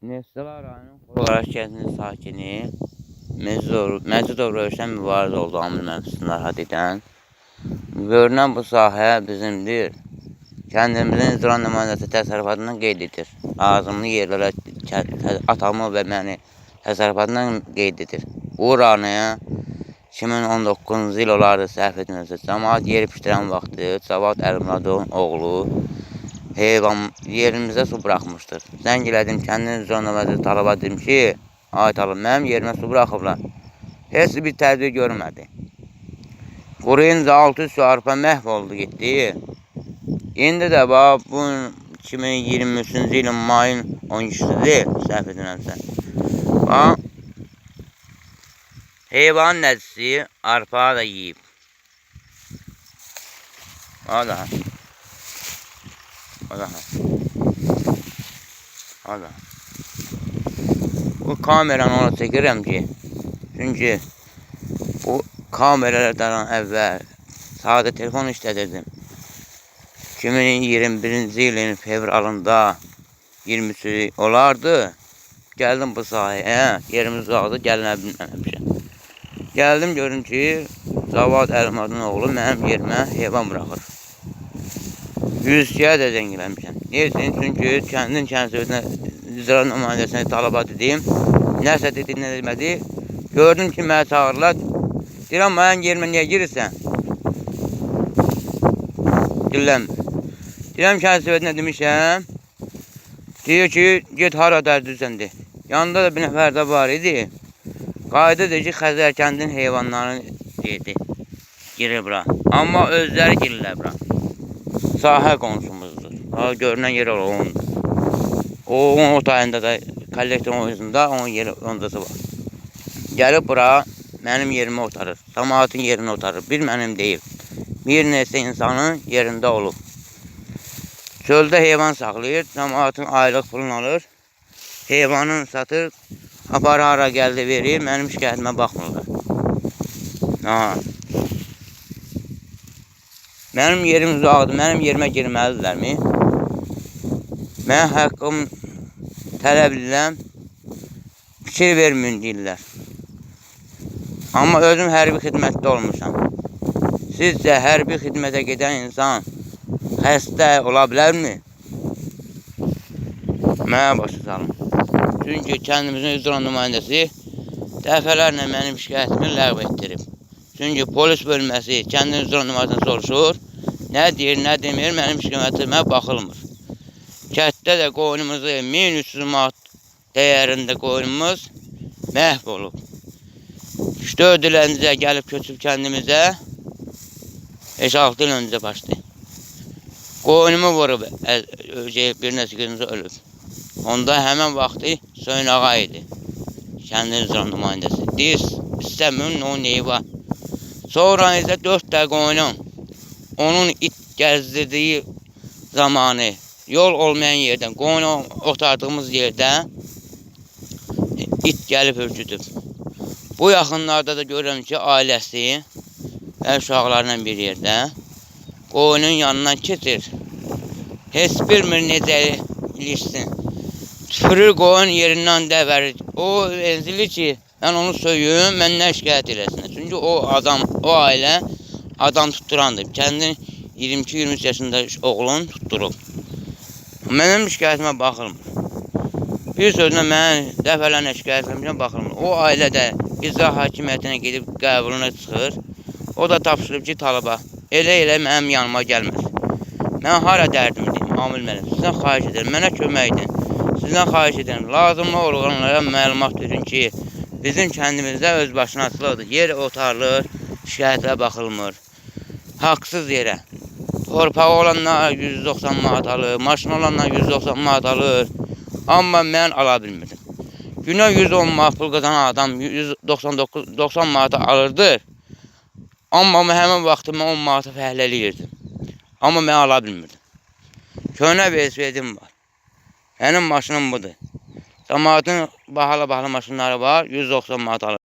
Neftçala rayonunun Xorqaraş kəndinin sakini Məcidov Rövşən Mübariz oldu amil mənfisini narahat edən. Görünən bu sahə bizimdir. Kəndimizin icra nümayəndəsi təsərrüfatından qeyd edir. Lazımlı yerlərə atamı və məni təsərrüfatından qeyd edir. Bu ranəyə 2019-cu il olardı səhv etmirəmsə. Cəmaət yeri pişdirən vaxtı Cavad Əlmuradovun oğlu yerimizə su bıraxmışdır. Zəng elədim, kəndin icra nümayəndəsi talaba dedim ki, ay talab, mənim yerimə su bıraxıblar. Heç bir tədbir görmədi. Quruyunca 600 su arpa məhv oldu, getdi. İndi də bax, bu 2023-cü ilin mayın 12-sidir, səhv etmirəmsə. Bax, heyvanın nəticisi arpa da yiyib. Bax da. Bu kameranı ona çəkirəm ki, çünki bu kameralardan əvvəl sadə telefon işlədirdim. 2021-ci ilin fevralında 23 olardı. Gəldim bu sahəyə, yerimiz uzaqdı, gəlinə bilməmişəm. Gəldim, görüm ki, Cavad Əlmuradovun oğlu mənim yerimə heyvan bıraxır. 100-yə də zəng eləmişəm. Neyəsin? Çünki kəndin icra nümayəndəsinə talaba dedim. Nəsə dedi, nə demədi. Gördüm ki, mənə çağırırlar. Deyirəm, mənim yerimə niyə girirsən? Dillənmir. Deyirəm, kənd səvətinə demişəm. Deyir ki, get hara dərdürsən de. Yanında da bir nəfər də var idi. Qayıdıdır ki, Xəzər kəndin heyvanlarını dedi. Girir bura. Amma özləri girirlər bura. Sahə qonşumuzdur. Görünən yer onundur. Onun otayında da, kollektorun oyununda onun yeri ondası var. Gəlib bura, mənim yerimi otarır. Cəmaatın yerini otarır. Bir mənim deyil. Bir neçə insanın yerində olub. Çöldə heyvan saxlayır. Cəmaatın aylıq pulunu alır. Heyvanını satır. Apar hara gəldi verir. Mənim şikayətimə baxmırlar. Mənim yerim uzaqdır. Mənim yerimə girməlidirlərmi? Mən haqqım tələb edirəm. Fikir verməyin deyirlər. Amma özüm hərbi xidmətdə olmuşam. Sizcə hərbi xidmətə gedən insan xəstə ola bilərmi? Mənə başa salın. Çünki kəndimizin icra nümayəndəsi dəfələrlə mənim şikayətimi ləğv etdirib. Çünki polis bölməsi kəndin icra nümayəndəsindən soruşur. Nə deyir, nə demir, mənim şikayətimə baxılmır. Kətdə də qoyunumuzu 1300 manat dəyərində qoyunumuz məhv olub. 3-4 il öncə gəlib köçüb kəndimizə 5-6 il öncə başlayıb. Qoyunumu vurub, bir neçə günümüzə ölüb. Onda həmən vaxtı Söyün ağa idi. Kəndin icra nümayəndəsi. Deyir, istəmiyorum, o neyi var. Sonra isə 4 də qoyunum. Onun it gəzdirdiyi zamanı yol olmayan yerdən, qoyunu otardığımız yerdə it gəlib ürküdüb. Bu yaxınlarda da görürəm ki, ailəsi və uşaqlarla bir yerdə qoyunun yanından keçir. Heç bilmir necə ilişsin. Tüpürür qoyun yerindən dəvərir. O enzili ki, mən onu söyüyüm, məndən şikayət eləsin. Çünki o ailə adam tutturandır. Kəndin 22-23 yaşında oğlunu tutturub. Mənim şikayətimə baxılmır. Bir sözlə mən dəfələrlə şikayət etmişəm, baxılmır. O ailə də icra hakimiyyətinə gedib qəbuluna çıxır. O da tapşırıb ki, talaba elə mənim yanıma gəlməz. Mən hara dərdim deyim, amil mənim. Sizdən xahiş edirəm, mənə kömək edin. Sizdən xahiş edirəm, lazımlı orqanlara məlumat verin ki, bizim kəndimizdə özbaşınaçılıqdır. Yer otarılır, şikayətlə baxılmır. Haqsız yerə. Torpağı olanlar 190 manat alır, maşın olanlar 190 manat alır. Amma mən ala bilmirdim. Günə 110 manat pul qazanan adam 90 manat alırdı. Amma həmin vaxtı mən 10 manatı fəhləliyirdim. Amma mən ala bilmirdim. Köhnə velosipedim var. Mənim maşınım budur. Cəmaatın bahalı maşınları var, 190 manat alır.